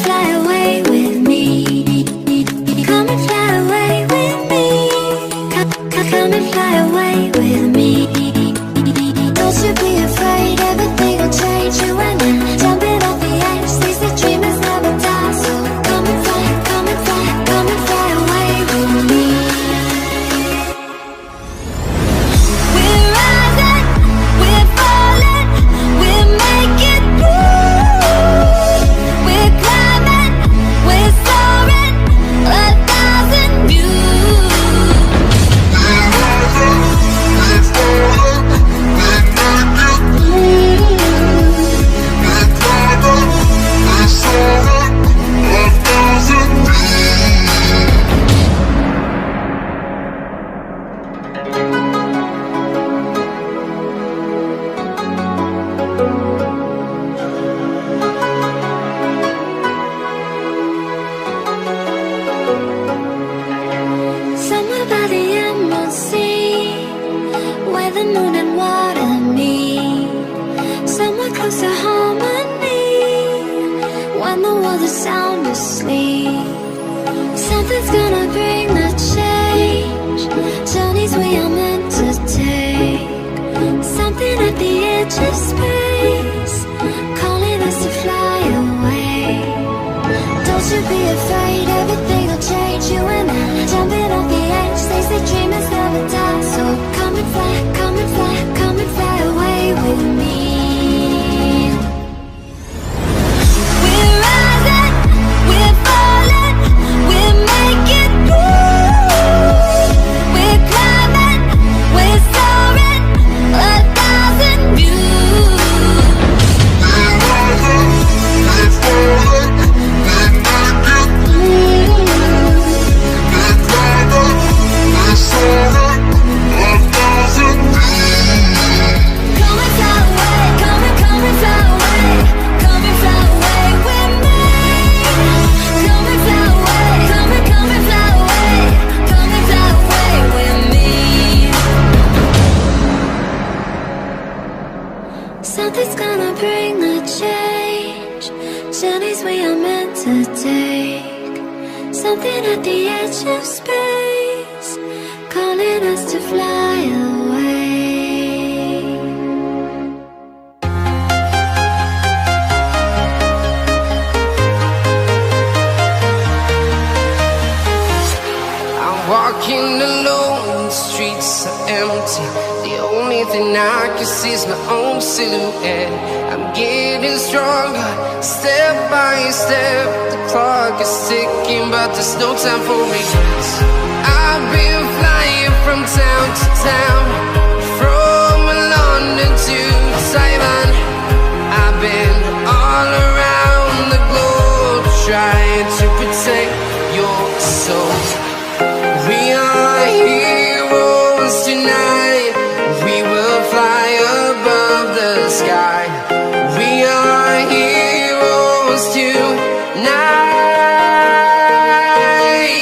fly away with me. Come and fly away with me. Come and fly away with me. Don't you be afraid, everything will change. You and I, jumping off the edge. They say dreamers never die, so come and fly, come and fly, come and fly away with me. We're rising, we're falling, we're making moves. We're climbing, we're soaring, 1,000 views. We're rising, we're falling, we're making moves. We're climbing, we're soaring, 1,000 Somewhere by the emerald sea, where the moon and water meet. Somewhere close to harmony, when the world is sound asleep. Something's gonna bring the change, journeys we are meant to take. Something at the edge of space, calling us to fly away. Don't you be afraid, everything will change. You and I, jumping off the edge. They say dreamers never die, so come and fly, come and fly, come and fly away with me. We're rising, we're falling, we're making moves. We're climbing, we're soaring, 1,000 views. We're rising, we're falling, we're making moves. We're climbing, we're soaring, 1,000 views. Come and fly away, come and fly away, come and fly away with me. Come and fly away, come and fly away, come and fly away with me. Something's gonna bring the change, journeys we are meant to take. Something at the edge of space, calling us to fly away. I'm walking alone, the streets are empty. The only thing I can see is my own silhouette. I'm getting stronger, step by step. The clock is ticking, but there's no time for regrets. I've been flying from town to town, from London to Taiwan. I've been all around the globe, trying to protect your soul. We are heroes tonight. We will fly above the sky. We are heroes tonight.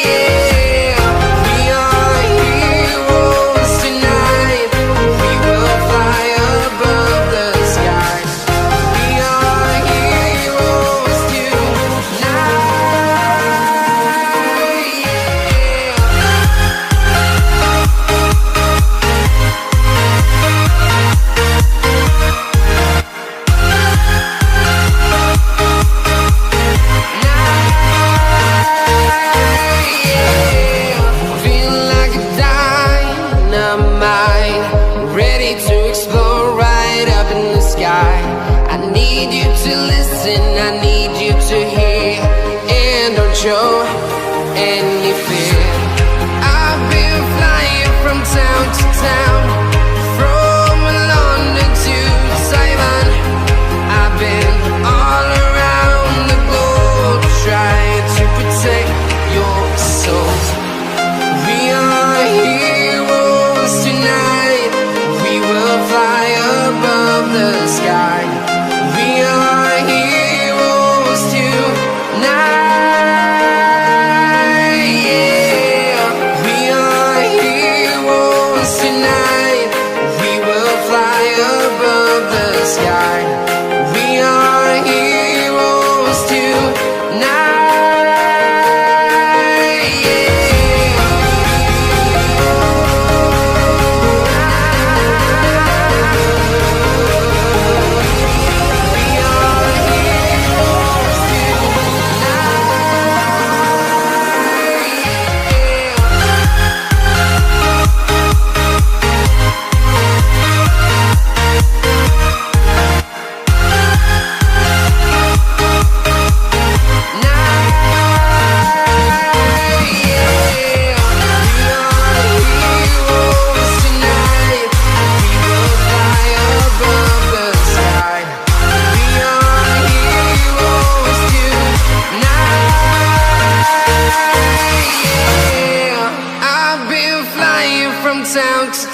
Yeah. We are heroes tonight. We will fly above the sky. We are heroes tonight. Yeah. Feel like a dynamite, ready to explode right up in the sky. I need you to listen, I need you to hear, and don't show any fear. I've been flying from town to town, from London to Taiwan. I've been all around the globe, trying to protect your soul. We are heroes tonight. We will fly above the sky. We are heroes tonight. Yeah. We are heroes tonight.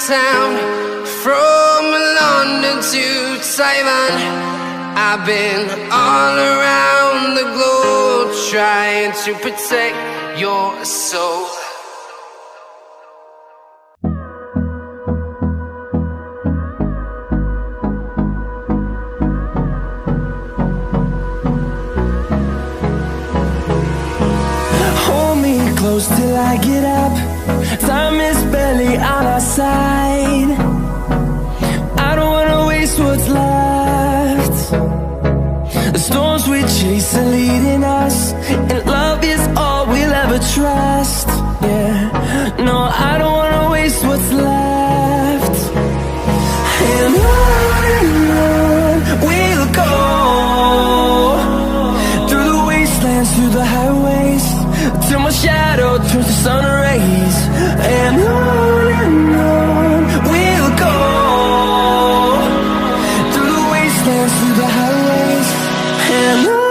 town, from London to Taiwan. I've been all around the globe trying to protect your soul. Close till I get up. Time is barely on our side. I don't wanna waste what's left. The storms we chase are leading us, and love is all we'll ever trust. Yeah, no, I don't wanna waste what's left. And on we'll go, through the wastelands, through the highways, till my shadow turns to sun rays. And on we'll go, through the wastelands, through the highways, and on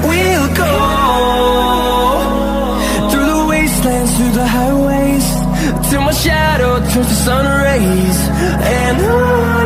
we'll go. Through the highways, till my shadow turns to sun rays. And on